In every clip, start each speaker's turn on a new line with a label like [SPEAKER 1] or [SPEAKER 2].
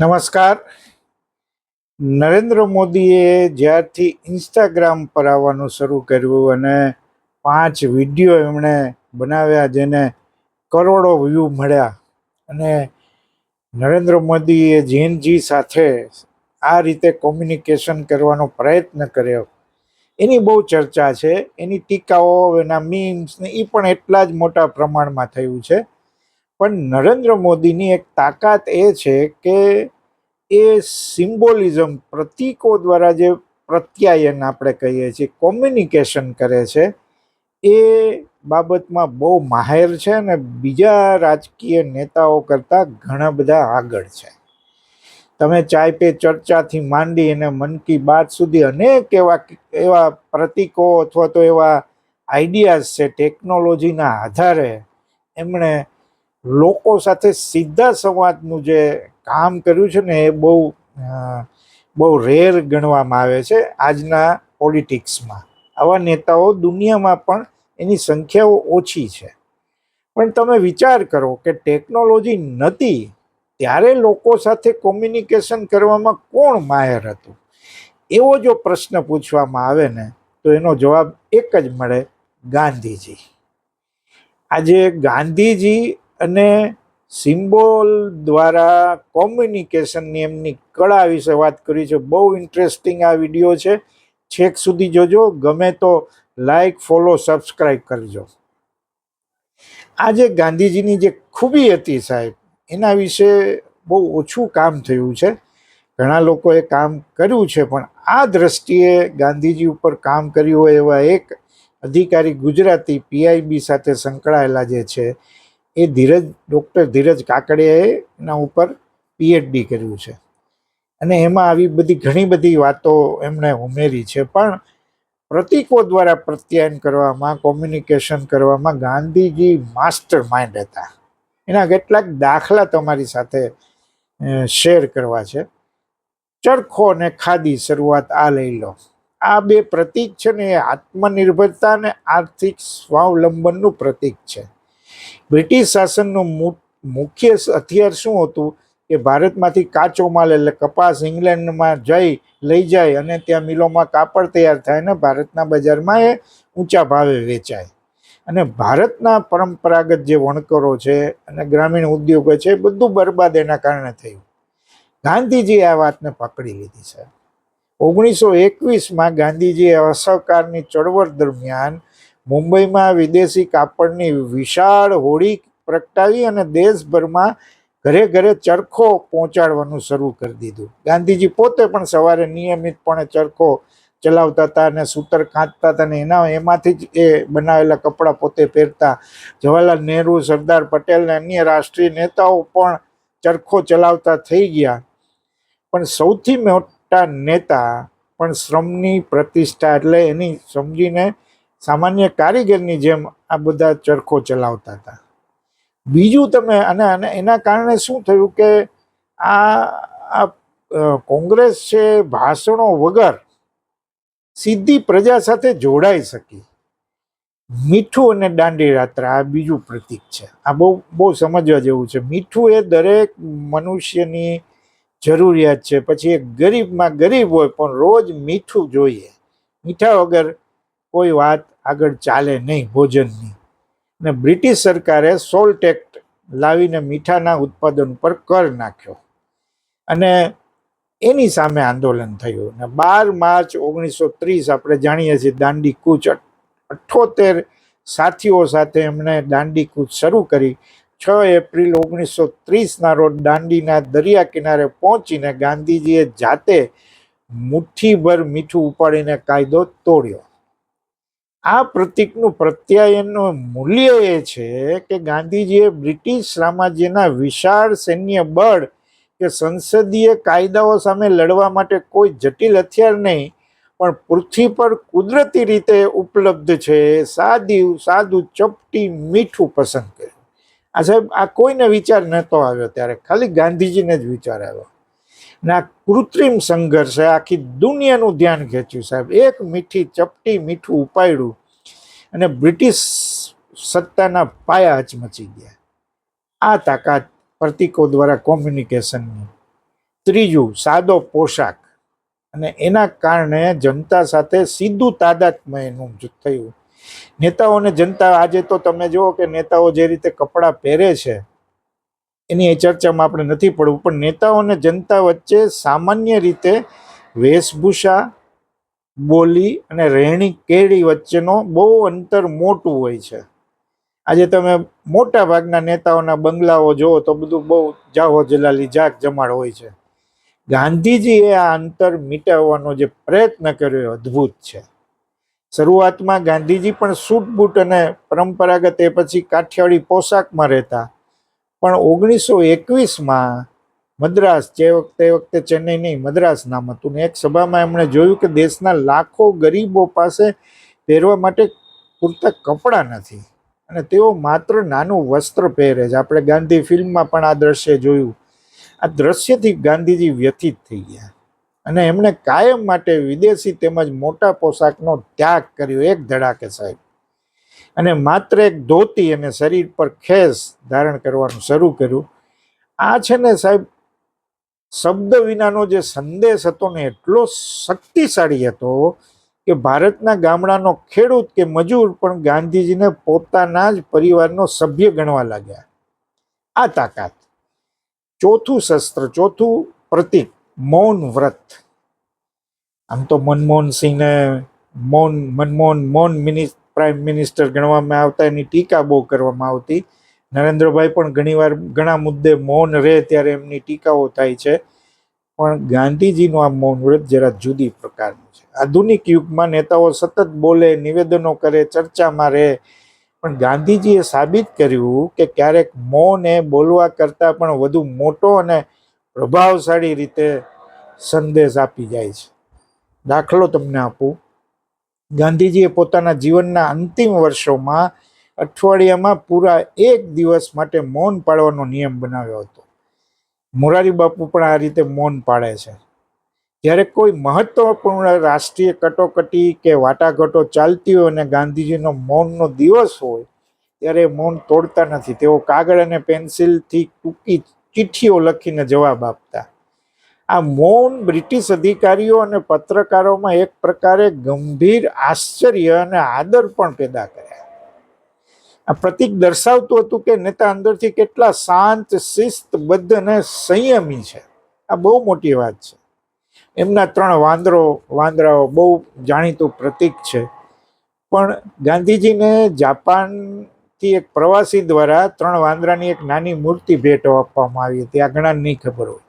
[SPEAKER 1] નમસ્કાર. નરેન્દ્ર મોદીએ જ્યારથી ઇન્સ્ટાગ્રામ પર આવવાનું શરૂ કર્યું અને 5 વિડીયો એમણે બનાવ્યા જેને કરોડો વ્યૂ મળ્યા, અને નરેન્દ્ર મોદીએ જેનજી સાથે આ રીતે કોમ્યુનિકેશન કરવાનો પ્રયત્ન કર્યો, એની બહુ ચર્ચા છે. એની ટીકાઓ, એના મીમ્સ ને એ પણ એટલા જ મોટા પ્રમાણમાં થયું છે. પણ નરેન્દ્ર મોદીની એક તાકાત એ છે કે એ સિમ્બોલિઝમ, પ્રતીકો દ્વારા જે પ્રત્યાયન આપણે કહીએ છીએ, કોમ્યુનિકેશન કરે છે, એ બાબતમાં બહુ માહેર છે અને બીજા રાજકીય નેતાઓ કરતાં ઘણા બધા આગળ છે. તમે ચાય પે ચર્ચાથી માંડી અને મન કી બાત સુધી અનેક એવા પ્રતીકો અથવા તો એવા આઈડિયાઝ છે, ટેકનોલોજીના આધારે એમણે લોકો સાથે સીધા સંવાદનું જે કામ કર્યું છે ને, એ બહુ રેર ગણવામાં આવે છે આજના પોલિટિક્સમાં. આવા નેતાઓ દુનિયામાં પણ એની સંખ્યાઓ ઓછી છે. પણ તમે વિચાર કરો કે ટેકનોલોજી નહોતી ત્યારે લોકો સાથે કોમ્યુનિકેશન કરવામાં કોણ માહેર હતું? એવો જો પ્રશ્ન પૂછવામાં આવે ને, તો એનો જવાબ એક જ મળે: ગાંધીજી. આજે ગાંધીજી અને સિમ્બોલ દ્વારા કોમ્યુનિકેશનની એમની કળા વિશે વાત કરી છે. બહુ ઇન્ટરેસ્ટિંગ આ વિડીયો છે, છેક સુધી જોજો. ગમે તો લાઈક, ફોલો, સબસ્ક્રાઈબ કરજો. આજે ગાંધીજીની જે ખૂબી હતી સાહેબ, એના વિશે બહુ ઓછું કામ થયું છે. ઘણા લોકોએ કામ કર્યું છે, પણ આ દ્રષ્ટિએ ગાંધીજી ઉપર કામ કર્યું હોય એવા એક અધિકારી, ગુજરાતી, પીઆઈબી સાથે સંકળાયેલા જે છે, એ ડૉક્ટર ધીરજ કાકડિયાએ એના ઉપર પીએચડી કર્યું છે અને એમાં આવી ઘણી બધી વાતો એમણે ઉમેરી છે. પણ પ્રતીકો દ્વારા પ્રત્યાયન કરવામાં, કોમ્યુનિકેશન કરવામાં ગાંધીજી માસ્ટર માઇન્ડ હતા. એના કેટલાક દાખલા તમારી સાથે શેર કરવા છે. ચરખો અને ખાદી, શરૂઆત આ લઈ લો. આ બે પ્રતીક છે ને, એ આત્મનિર્ભરતા અને આર્થિક સ્વાવલંબનનું પ્રતીક છે. બ્રિટિશ શાસનનું મુખ્ય હથિયાર શું હતું કે ભારતમાંથી કાચો માલ એટલે કપાસ ઇંગ્લેન્ડમાં લઈ જાય અને ત્યાં મિલોમાં કાપડ તૈયાર થાય ને ભારતના બજારમાં એ ઊંચા ભાવે વેચાય. અને ભારતના પરંપરાગત જે વણકરો છે અને ગ્રામીણ ઉદ્યોગો છે, એ બધું બરબાદ એના કારણે થયું. ગાંધીજીએ આ વાતને પકડી લીધી છે. 1921માં ગાંધીજીએ અસહકારની ચળવળ દરમિયાન મુંબઈમાં વિદેશી કાપડની વિશાળ હોડી પ્રગટાવી અને દેશભરમાં ઘરે ઘરે ચરખો પહોંચાડવાનું શરૂ કરી દીધું. ગાંધીજી પોતે પણ સવારે નિયમિતપણે ચરખો ચલાવતા હતા અને સૂતર કાંતતા હતા અને એમાંથી જ એ બનાવેલા કપડાં પોતે પહેરતા. જવાહરલાલ નહેરુ, સરદાર પટેલ અને અન્ય રાષ્ટ્રીય નેતાઓ પણ ચરખો ચલાવતા થઈ ગયા. પણ સૌથી મોટા નેતા પણ શ્રમની પ્રતિષ્ઠા એટલે એની સમજીને સામાન્ય કારીગરની જેમ આ બધા ચરખો ચલાવતા હતા. બીજું તમે અને એના કારણે શું થયું કે આ કોંગ્રેસ છે, ભાષણો વગર સીધી પ્રજા સાથે જોડાઈ શકી. મીઠું અને દાંડી યાત્રા આ બીજું પ્રતીક છે. આ બહુ સમજવા જેવું છે. મીઠું એ દરેક મનુષ્યની જરૂરિયાત છે. પછી એ ગરીબમાં ગરીબ હોય પણ રોજ મીઠું જોઈએ. મીઠા વગર કોઈ વાત આગળ ચાલે નહીં ભોજનની. અને બ્રિટિશ સરકારે સોલ્ટ ટેક્સ લાવીને મીઠાના ઉત્પાદન પર કર નાખ્યો અને એની સામે આંદોલન થયું. અને 12 માર્ચ 1930 આપણે જાણીએ છીએ દાંડી કૂચ. 78 સાથીઓ સાથે એમણે દાંડી કૂચ શરૂ કરી. 6 એપ્રિલ 1930ના રોજ દાંડીના દરિયા કિનારે પહોંચીને ગાંધીજીએ જાતે મુઠ્ઠીભર મીઠું ઉપાડીને કાયદો તોડ્યો. આ પ્રતીકનું પ્રત્યાયનનું મૂલ્ય એ છે કે ગાંધીજીએ બ્રિટિશ સામ્રાજ્યના વિશાળ સૈન્ય બળ કે સંસદીય કાયદાઓ સામે લડવા માટે કોઈ જટિલ હથિયાર નહીં, પણ પૃથ્વી પર કુદરતી રીતે ઉપલબ્ધ છે સાદું ચપટી મીઠું પસંદ કર્યું. આ સાહેબ, આ કોઈને વિચાર નહોતો આવ્યો ત્યારે, ખાલી ગાંધીજીને જ વિચાર આવ્યો. અને આ કૃત્રિમ સંઘર્ષે આખી દુનિયાનું ધ્યાન ખેંચ્યું સાહેબ. એક મીઠી ચપટી મીઠું ઉપાડ્યું અને બ્રિટિશ સત્તાના પાયા હચમચી ગયા. આ તાકાત પ્રતીકો દ્વારા કોમ્યુનિકેશનની. ત્રીજું, સાદો પોશાક, અને એના કારણે જનતા સાથે સીધું તાદાત્મ્ય એનું થયું. નેતાઓને જનતા, આજે તો તમે જુઓ કે નેતાઓ જે રીતે કપડાં પહેરે છે એની ચર્ચામાં આપણે નથી પડવું, પણ નેતાઓ અને જનતા વચ્ચે સામાન્ય રીતે વેશભૂષા, બોલી અને રહેણી કેરી વચ્ચેનો બહુ અંતર મોટું હોય છે. આજે તમે મોટા ભાગના નેતાઓના બંગલાઓ જુઓ તો બધું બહુ જાહો જલાલી જાક જમાડ હોય છે. ગાંધીજીએ આ અંતર મિટાવવાનો જે પ્રયત્ન કર્યો એ અદ્ભુત છે. શરૂઆતમાં ગાંધીજી પણ સૂટ બૂટ અને પરંપરાગત એ પછી કાઠિયાવાડી પોશાકમાં રહેતા, પણ 1921માં મદ્રાસ, જે વખતે ચેન્નઈ નહીં મદ્રાસ નામ હતું, ને એક સભામાં એમણે જોયું કે દેશના લાખો ગરીબો પાસે પહેરવા માટે પૂરતા કપડાં નથી અને તેઓ માત્ર નાનું વસ્ત્ર પહેરે છે. આપણે ગાંધી ફિલ્મમાં પણ આ દ્રશ્ય જોયું. આ દ્રશ્યથી ગાંધીજી વ્યથિત થઈ ગયા અને એમણે કાયમ માટે વિદેશી તેમજ મોટા પોશાકનો ત્યાગ કર્યો એક ધડાકે સાહેબ, અને માત્ર એક ધોતી અને શરીર પર ખેસ ધારણ કરવાનું શરૂ કર્યું. આ છે ને સાહેબ, શબ્દ વિનાનો જે સંદેશ હતો ને એટલો શક્તિશાળી હતો કે ભારતના ગામડાનો ખેડૂત કે મજૂર પણ ગાંધીજીને પોતાના જ પરિવારનો સભ્ય ગણવા લાગ્યા. આ તાકાત. ચોથું શસ્ત્ર, ચોથું પ્રતીક, મૌન વ્રત. આમ તો મનમોહનસિંહને મૌન પ્રાઇમ મિનિસ્ટર ગણવામાં આવતા, એની ટીકા બહુ કરવામાં આવતી. નરેન્દ્રભાઈ પણ ઘણીવાર ઘણા મુદ્દે મૌન રહે ત્યારે એમની ટીકાઓ થાય છે, પણ ગાંધીજીનું આ મૌન વ્રત જરા જુદી પ્રકારનું છે. આધુનિક યુગમાં નેતાઓ સતત બોલે, નિવેદનો કરે, ચર્ચામાં રહે, પણ ગાંધીજીએ સાબિત કર્યું કે ક્યારેક મૌન એ બોલવા કરતાં પણ વધુ મોટો અને પ્રભાવશાળી રીતે સંદેશ આપી જાય છે. દાખલો તમને આપું, ગાંધીજીએ પોતાના જીવનના અંતિમ વર્ષોમાં અઠવાડિયામાં પૂરા એક દિવસ માટે મૌન પાળવાનો નિયમ બનાવ્યો હતો. મોરારી બાપુ પણ આ રીતે મૌન પાળે છે. જ્યારે કોઈ મહત્વપૂર્ણ રાષ્ટ્રીય કટોકટી કે વાટાઘાટો ચાલતી હોય અને ગાંધીજીનો મૌનનો દિવસ હોય ત્યારે મૌન તોડતા નથી. તેઓ કાગળ અને પેન્સિલથી ટૂંકી ચિઠ્ઠીઓ લખીને જવાબ આપતા. આ મૌન બ્રિટિશ અધિકારીઓ અને પત્રકારોમાં એક પ્રકારે ગંભીર આશ્ચર્ય અને આદર પણ પેદા કર્યા. આ પ્રતીક દર્શાવતું હતું કે નેતા અંદરથી કેટલા શાંત, શિસ્તબદ્ધ અને સંયમી છે. આ બહુ મોટી વાત છે. એમના 3 વાંદરાઓ બહુ જાણીતું પ્રતીક છે, પણ ગાંધીજીને જાપાનથી એક પ્રવાસી દ્વારા 3 વાંદરાની એક નાની મૂર્તિ ભેટ આપવામાં આવી હતી. આ ઘણા નહીં ખબર હોય.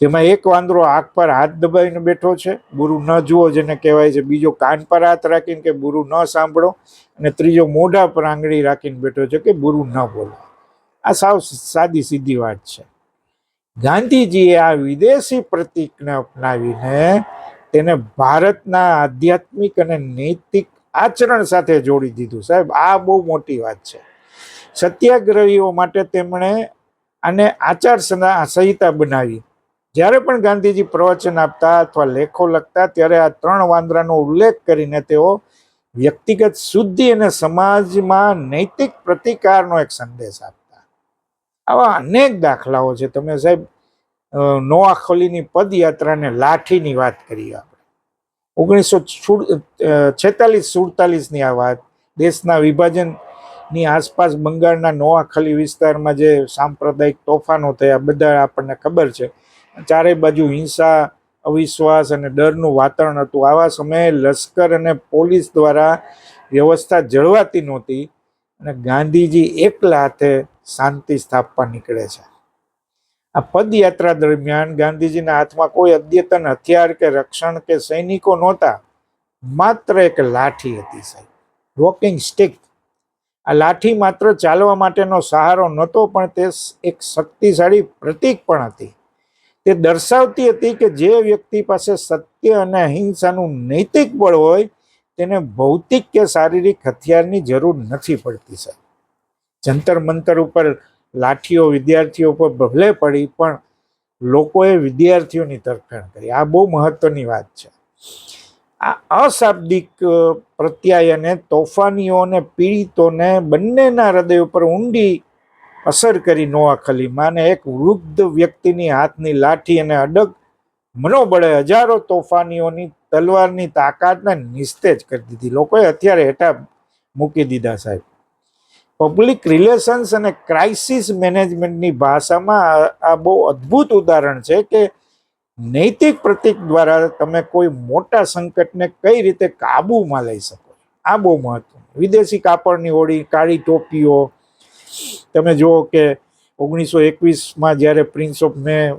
[SPEAKER 1] જેમાં એક વાંદરો આંખ પર હાથ દબાવીને બેઠો છે, બુરું ન જુઓ જેને કહેવાય છે, બીજો કાન પર હાથ રાખીને કે બુરું ન સાંભળો, અને ત્રીજો મોઢા પર આંગળી રાખીને બેઠો છે કે બુરું ન બોલો. આ સાવ સાદી સીધી વાત છે. ગાંધીજીએ આ વિદેશી પ્રતીકને અપનાવીને તેને ભારતના આધ્યાત્મિક અને નૈતિક આચરણ સાથે જોડી દીધું. સાહેબ, આ બહુ મોટી વાત છે. સત્યાગ્રહીઓ માટે તેમણે આને આચાર સંહિતા બનાવી. જ્યારે પણ ગાંધીજી પ્રવચન આપતા અથવા લેખો લખતા ત્યારે આ 3 વાંદરાનો ઉલ્લેખ કરીને તેઓ વ્યક્તિગત શુદ્ધિ અને સમાજમાં નૈતિક પ્રતિકારનો એક સંદેશ આપતા. આવા અનેક દાખલાઓ છે. તમે સાહેબ નોઆખલીની પદયાત્રાને લાઠીની વાત કરીએ આપણે, 1946-47ની આ વાત. દેશના વિભાજનની આસપાસ બંગાળના નોઆખલી વિસ્તારમાં જે સાંપ્રદાયિક તોફાનો થયા બધા આપણને ખબર છે. ચારે બાજુ હિંસા, અવિશ્વાસ અને ડરનું વાતાવરણ હતું. આવા સમયે લશ્કર અને પોલીસ દ્વારા વ્યવસ્થા જળવાતી નહોતી અને ગાંધીજી એકલા હાથે શાંતિ સ્થાપવા નીકળે છે. આ પદયાત્રા દરમિયાન ગાંધીજીના હાથમાં કોઈ અદ્યતન હથિયાર કે રક્ષણ કે સૈનિકો નહોતા, માત્ર એક લાઠી હતી સાહેબ, વોકિંગ સ્ટિક. આ લાઠી માત્ર ચાલવા માટેનો સહારો નહોતો, પણ તે એક શક્તિશાળી પ્રતીક પણ હતી. તે દર્શાવતી હતી કે જે વ્યક્તિ પાસે સત્ય અને અહિંસાનું નૈતિક બળ હોય તેને ભૌતિક કે શારીરિક હથિયારની જરૂર નથી પડતી સાહેબ. જંતર મંતર ઉપર લાઠીઓ વિદ્યાર્થીઓ પર ભલે પડી, પણ લોકોએ વિદ્યાર્થીઓની તરફેણ કરી. આ બહુ મહત્વની વાત છે. આ અશાબ્દિક પ્રત્યાયને તોફાનીઓ અને પીડિતોને બંનેના હૃદય ઉપર ઊંડી અસર કરી નોઆ ખલીમા, અને એક વૃદ્ધ વ્યક્તિની હાથની લાઠી અને અડગ મનોબળે હજારો તોફાનીઓની તલવારની તાકાતને નિસ્તેજ કરી દીધી. લોકોએ હથિયાર હેઠા મૂકી દીધા સાહેબ. પબ્લિક રિલેશન્સ અને ક્રાઇસિસ મેનેજમેન્ટની ભાષામાં આ બહુ અદ્ભુત ઉદાહરણ છે કે નૈતિક પ્રતીક દ્વારા તમે કોઈ મોટા સંકટને કઈ રીતે કાબૂમાં લઈ શકો. આ બહુ મહત્વનું. વિદેશી કાપડની હોડી, કાળી ટોપીઓ, તમે જુઓ કે 1921માં જ્યારે પ્રિન્સ ઓફ, મેં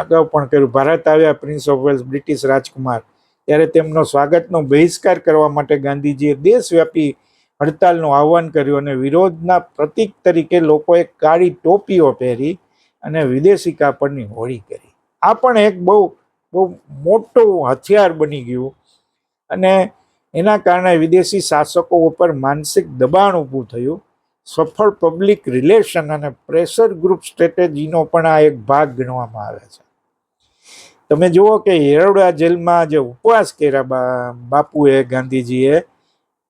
[SPEAKER 1] અગાઉ પણ કહ્યું, ભારત આવ્યા પ્રિન્સ ઓફ વેલ્સ બ્રિટિશ રાજકુમાર, ત્યારે તેમનો સ્વાગતનો બહિષ્કાર કરવા માટે ગાંધીજીએ દેશવ્યાપી હડતાલનું આહવાન કર્યું અને વિરોધના પ્રતીક તરીકે લોકોએ કાળી ટોપીઓ પહેરી અને વિદેશી કાપડની હોળી કરી. આ પણ એક બહુ બહુ મોટું હથિયાર બની ગયું અને એના કારણે વિદેશી શાસકો ઉપર માનસિક દબાણ ઊભું થયું. સફળ પબ્લિક રિલેશન અને પ્રેશર ગ્રુપ સ્ટ્રેટેજીનો પણ આ એક ભાગ ગણવામાં આવે છે. તમે જુઓ કે યેરવડા જેલમાં જે ઉપવાસ કર્યા બાપુએ, ગાંધીજીએ,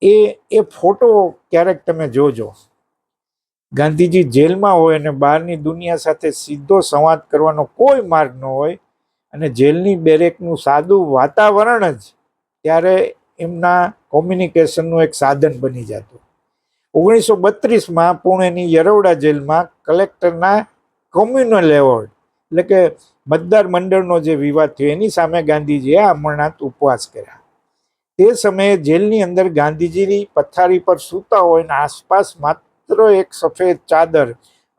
[SPEAKER 1] એ ફોટો ક્યારેક તમે જોજો. ગાંધીજી જેલમાં હોય અને બહારની દુનિયા સાથે સીધો સંવાદ કરવાનો કોઈ માર્ગ ન હોય અને જેલની બેરેકનું સાદું વાતાવરણ જ ત્યારે એમના કોમ્યુનિકેશનનું એક સાધન બની જતું. 1932માં પુણેની યરવડા જેલમાં કલેક્ટરના કોમ્યુનલ એવોર્ડ, એટલે કે મતદાર મંડળનો જે વિવાદ થયો, એની સામે ગાંધીજીએ અમરનાથ ઉપવાસ કર્યા. તે સમયે જેલની અંદર ગાંધીજીની પથારી પર સૂતા હોય અને આસપાસ માત્ર એક સફેદ ચાદર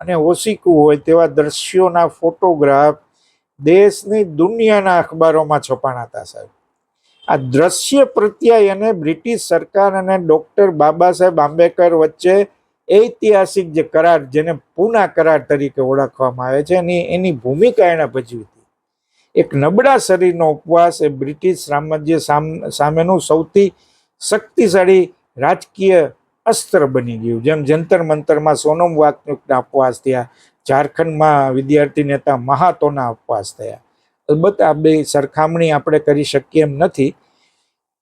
[SPEAKER 1] અને ઓશીકું હોય તેવા દ્રશ્યોના ફોટોગ્રાફ દેશની દુનિયાના અખબારોમાં છપાણા હતા સાહેબ. આ દ્રશ્ય પ્રત્યાયને બ્રિટિશ સરકાર અને ડોક્ટર બાબા સાહેબ આંબેડકર વચ્ચે ઐતિહાસિક જે કરાર, જેને પૂના કરાર તરીકે ઓળખવામાં આવે છે, એની ભૂમિકા એણે ભજવી હતી. એક નબળા શરીરનો ઉપવાસ એ બ્રિટિશ સામ્રાજ્ય સામેનું સૌથી શક્તિશાળી રાજકીય અસ્ત્ર બની ગયું. જેમ જંતર મંતરમાં સોનમ વાંગચુકના ઉપવાસ થયા, ઝારખંડમાં વિદ્યાર્થી નેતા મહાતોના ઉપવાસ થયા. અલબત્ત આ બે સરખામણી આપણે કરી શકીએ એમ નથી.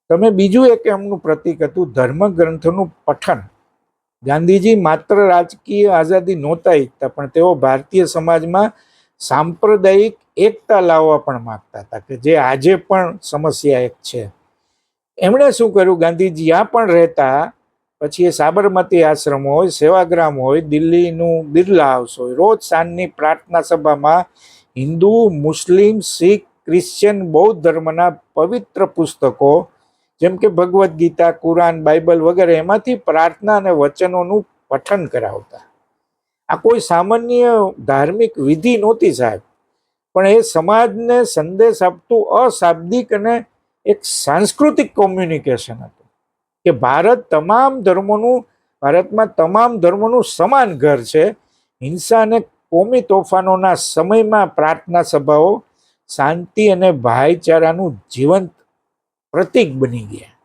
[SPEAKER 1] તમે બીજું એક એમનું પ્રતીક હતું ધર્મગ્રંથોનું પઠન. ગાંધીજી માત્ર રાજકીય આઝાદી નહોતા ઈચ્છતા, પણ તેઓ ભારતીય સમાજમાં સાંપ્રદાયિક એકતા લાવવા પણ માંગતા હતા, કે જે આજે પણ સમસ્યા એક છે. એમણે શું કર્યું, ગાંધીજી આ પણ રહેતા પછી એ સાબરમતી આશ્રમ હોય, સેવાગ્રામ હોય, દિલ્હીનું બિરલા હાઉસ હોય, રોજ સાંજની પ્રાર્થના સભામાં હિન્દુ, મુસ્લિમ, શીખ, ક્રિશ્ચિયન, બૌદ્ધ ધર્મના પવિત્ર પુસ્તકો જેમ કે ભગવદ્ ગીતા, કુરાન, બાઇબલ વગેરે, એમાંથી પ્રાર્થના અને વચનોનું પઠન કરાવતા. આ કોઈ સામાન્ય ધાર્મિક વિધિ નહોતી સાહેબ, પણ એ સમાજને સંદેશ આપતું અશાબ્દિક અને એક સાંસ્કૃતિક કોમ્યુનિકેશન હતું કે ભારતમાં તમામ ધર્મોનું સમાન ઘર છે. હિંસા અને કોમી તોફાનોના સમયમાં પ્રાર્થના સભાઓ શાંતિ અને ભાઈચારાનું જીવંત પ્રતીક બની ગયા.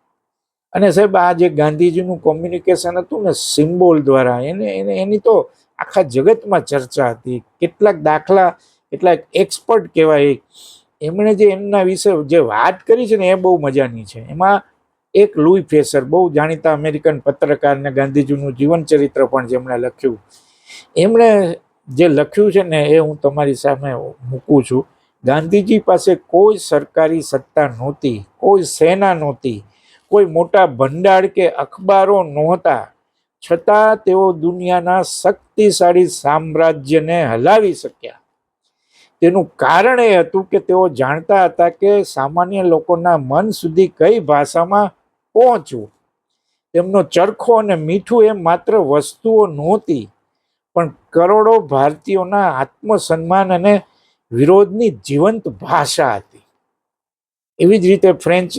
[SPEAKER 1] અને સાહેબ આ જે ગાંધીજીનું કોમ્યુનિકેશન હતું ને સિમ્બોલ દ્વારા, એની તો આખા જગતમાં ચર્ચા હતી. કેટલાક દાખલા, કેટલાક એક્સપર્ટ કહેવાય, એમણે જે એમના વિશે જે વાત કરી છે ને એ બહુ મજાની છે. એમાં એક લૂઈ ફેસર, બહુ જાણીતા અમેરિકન પત્રકાર ને ગાંધીજીનું જીવન ચરિત્ર પણ જેમણે લખ્યું, એમણે જે લખ્યું છે ને એ હું તમારી સામે મૂકું છું. ગાંધીજી પાસે કોઈ સરકારી સત્તા નહોતી, કોઈ સેના નહોતી, કોઈ મોટા ભંડાર કે અખબારો નહોતા, છતાં તેઓ દુનિયાના શક્તિશાળી સામ્રાજ્યને હલાવી શક્યા. તેનું કારણ એ હતું કે તેઓ જાણતા હતા કે સામાન્ય લોકોના મન સુધી કઈ ભાષામાં પહોંચવું. તેમનો ચરખો અને મીઠું એ માત્ર વસ્તુઓ નહોતી, પણ કરોડો ભારતીયોના આત્મસન્માન અને વિરોધની જીવંત ભાષા હતી. એવી જ રીતે ફ્રેન્ચ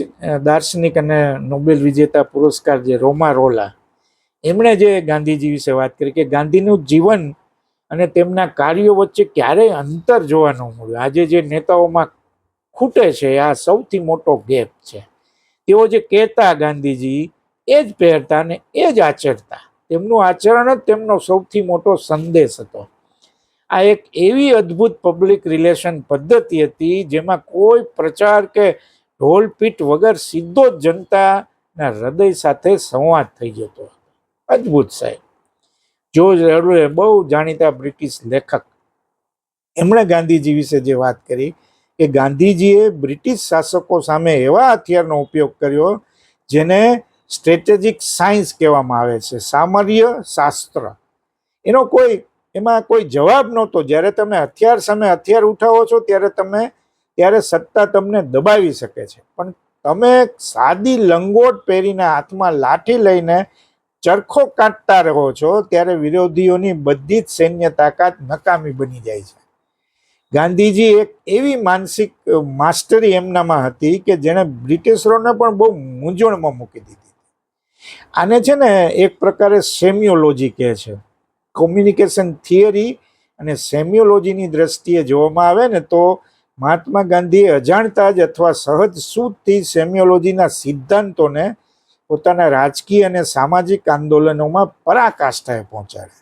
[SPEAKER 1] દાર્શનિક અને નોબેલ વિજેતા પુરસ્કાર જે રોમા રોલા, એમણે જે ગાંધીજી વિશે વાત કરી કે ગાંધીનું જીવન અને તેમના કાર્યો વચ્ચે ક્યારેય અંતર જોવા ન મળ્યું. આજે જે નેતાઓમાં ખૂટે છે આ સૌથી મોટો ગેપ છે. તેઓ જે કહેતા ગાંધીજી એ જ પહેરતા અને એ જ આચરતા. તેમનું આચરણ જ તેમનો સૌથી મોટો સંદેશ હતો. આ એક એવી અદ્ભુત પબ્લિક રિલેશન પદ્ધતિ હતી જેમાં કોઈ પ્રચાર કે ઢોલપીટ વગર સીધો જ જનતાના હૃદય સાથે સંવાદ થઈ જતો. અદ્ભુત સાહેબ. જ્યોર્જ ઓરવેલ બહુ જાણીતા બ્રિટિશ લેખક, એમણે ગાંધીજી વિશે જે વાત કરી કે ગાંધીજીએ બ્રિટિશ શાસકો સામે એવા હથિયારનો ઉપયોગ કર્યો જેને સ્ટ્રેટેજિક સાયન્સ કહેવામાં આવે છે, સામર્ય શાસ્ત્ર. એનો એમાં કોઈ જવાબ નહોતો. જ્યારે તમે હથિયાર સામે હથિયાર ઉઠાવો છો ત્યારે સત્તા તમને દબાવી શકે છે, પણ તમે સાદી લંગોટ પહેરીને હાથમાં લાઠી લઈને ચરખો કાઢતા રહો છો ત્યારે વિરોધીઓની બધી જ સૈન્ય તાકાત નકામી બની જાય છે. ગાંધીજી એક એવી માનસિક માસ્ટરી એમનામાં હતી કે જેણે બ્રિટિશરોને પણ બહુ મૂંઝવણમાં મૂકી દીધી. આને છે ને એક પ્રકારે સેમિયોલોજી કહે છે. કોમ્યુનિકેશન થિયરી અને સેમિયોલોજીની દ્રષ્ટિએ જોવામાં આવે ને તો મહાત્મા ગાંધીએ અજાણતા જ અથવા સહજ સૂઝથી સેમિયોલોજીના સિદ્ધાંતોને પોતાના રાજકીય અને સામાજિક આંદોલનોમાં પરાકાષ્ઠાએ પહોંચાડ્યા.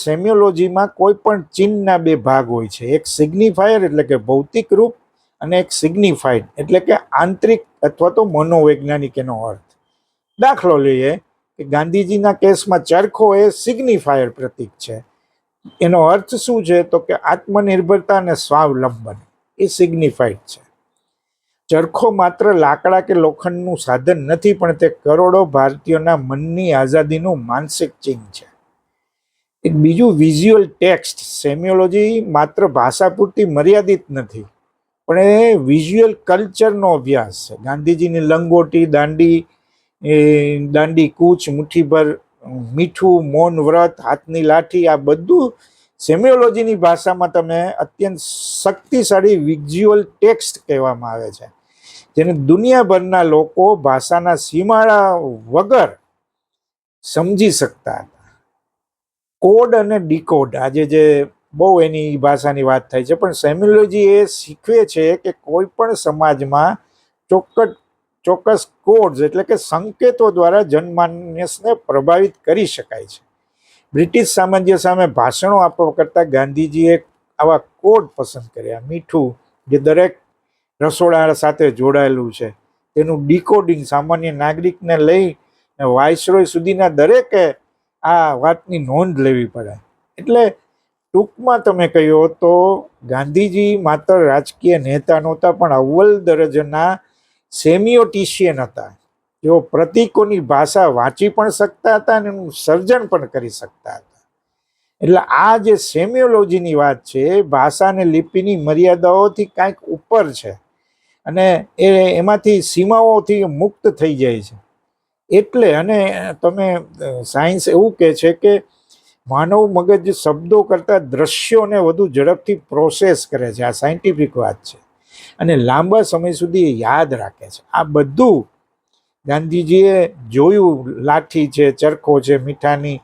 [SPEAKER 1] સેમિયોલોજીમાં કોઈ પણ ચિહ્નના બે ભાગ હોય છે, એક સિગ્નિફાયર એટલે કે ભૌતિક રૂપ અને એક સિગ્નિફાઈડ એટલે કે આંતરિક અથવા તો મનોવૈજ્ઞાનિક એનો અર્થ. દાખલો લઈએ કે ગાંધીજીના કેસમાં ચરખો એ સિગ્નિફાયર પ્રતીક છે. એનો અર્થ શું છે તો કે આત્મનિર્ભરતા અને સ્વાવલંબન, એ સિગ્નિફાઈડ છે. ચરખો માત્ર લાકડા કે લોખંડનું સાધન નથી, પણ તે કરોડો ભારતીયોના મનની આઝાદીનું માનસિક ચિહ્ન છે. એક બીજું વિઝ્યુઅલ ટેક્સ્ટ. સેમિયોલોજી માત્ર ભાષા પૂરતી મર્યાદિત નથી, પણ એ વિઝ્યુઅલ કલ્ચરનો અભ્યાસ છે. ગાંધીજીની લંગોટી, દાંડી કૂચ, મુઠ્ઠીભર મીઠું, મૌન વ્રત, હાથની લાઠી, આ બધું સેમિયોલોજીની ભાષામાં તમે અત્યંત શક્તિશાળી વિઝ્યુઅલ ટેક્સ્ટ કહેવામાં આવે છે, જેને દુનિયાભરના લોકો ભાષાના સીમાડા વગર સમજી શકતા હતા. કોડ અને ડીકોડ, આજે જે બહુ એની ભાષાની વાત થાય છે, પણ સેમિયોલોજી એ શીખવે છે કે કોઈ પણ સમાજમાં ચોક્કસ કોડ્સ એટલે કે સંકેતો દ્વારા જનમાનસને પ્રભાવિત કરી શકાય છે. બ્રિટિશ સામ્રાજ્ય સામે ભાષણો આપવા કરતાં ગાંધીજીએ આવા કોડ પસંદ કર્યા. મીઠું, જે દરેક રસોડા સાથે જોડાયેલું છે, તેનું ડીકોડિંગ સામાન્ય નાગરિકને લઈ વાઇસરોય સુધીના દરેકે આ વાતની નોંધ લેવી પડે. એટલે ટૂંકમાં તમે કહ્યું તો ગાંધીજી માત્ર રાજકીય નેતા નહોતા, પણ અવ્વલ દરજ્જાના સેમિયોટિશિયન હતા. તેઓ પ્રતીકોની ભાષા વાંચી પણ શકતા હતા અને એનું સર્જન પણ કરી શકતા હતા. એટલે આ જે સેમિયોલોજીની વાત છે, ભાષા અને લિપિની મર્યાદાઓથી કાંઈક ઉપર છે અને એમાંથી સીમાઓથી મુક્ત થઈ જાય છે. એટલે અને તમે સાયન્સ એવું કહે છે કે માનવ મગજ શબ્દો કરતાં દ્રશ્યોને વધુ ઝડપથી પ્રોસેસ કરે છે. આ સાયન્ટિફિક વાત છે અને લાંબા સમય સુધી યાદ રાખે છે. આ બધું ગાંધીજીએ જોયું. લાઠી છે, ચરખો છે, મીઠાની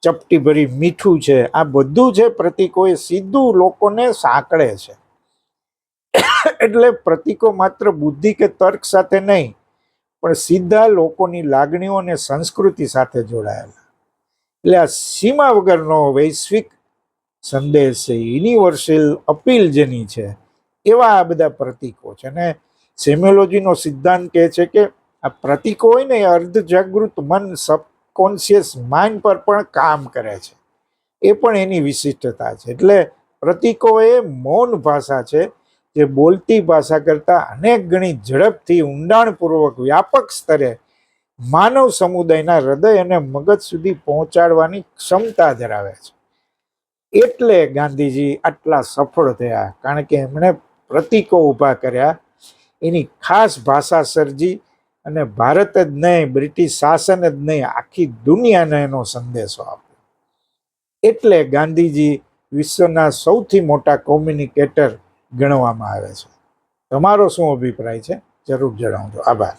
[SPEAKER 1] ચપટી ભરી મીઠું છે, આ બધું છે પ્રતીકો એ સીધું લોકોને સાંકળે છે. એટલે પ્રતીકો માત્ર બુદ્ધિ કે તર્ક સાથે નહીં, પણ સીધા લોકોની લાગણીઓ અને સંસ્કૃતિ સાથે જોડાયેલા. એટલે આ સીમા વગરનો વૈશ્વિક સંદેશ છે, યુનિવર્સલ અપીલ જેની છે, એવા આ બધા પ્રતીકો છે. અને સેમિયોલોજીનો સિદ્ધાંત કહે છે કે આ પ્રતીકો હોય ને એ અર્ધ જાગૃત મન, સબકોન્શિયસ માઇન્ડ પર પણ કામ કરે છે. એ પણ એની વિશિષ્ટતા છે. એટલે પ્રતીકો એ મૌન ભાષા છે, જે બોલતી ભાષા કરતાં અનેક ગણી ઝડપથી, ઊંડાણપૂર્વક, વ્યાપક સ્તરે માનવ સમુદાયના હૃદય અને મગજ સુધી પહોંચાડવાની ક્ષમતા ધરાવે છે. એટલે ગાંધીજી આટલા સફળ થયા, કારણ કે એમણે પ્રતીકો ઊભા કર્યા, એની ખાસ ભાષા સર્જી અને ભારત જ નહીં, બ્રિટિશ શાસન જ નહીં, આખી દુનિયાને એનો સંદેશો આપ્યો. એટલે ગાંધીજી વિશ્વના સૌથી મોટા કોમ્યુનિકેટર ગણવામાં આવે છે. તમારો શું અભિપ્રાય છે જરૂર જણાવજો. આભાર.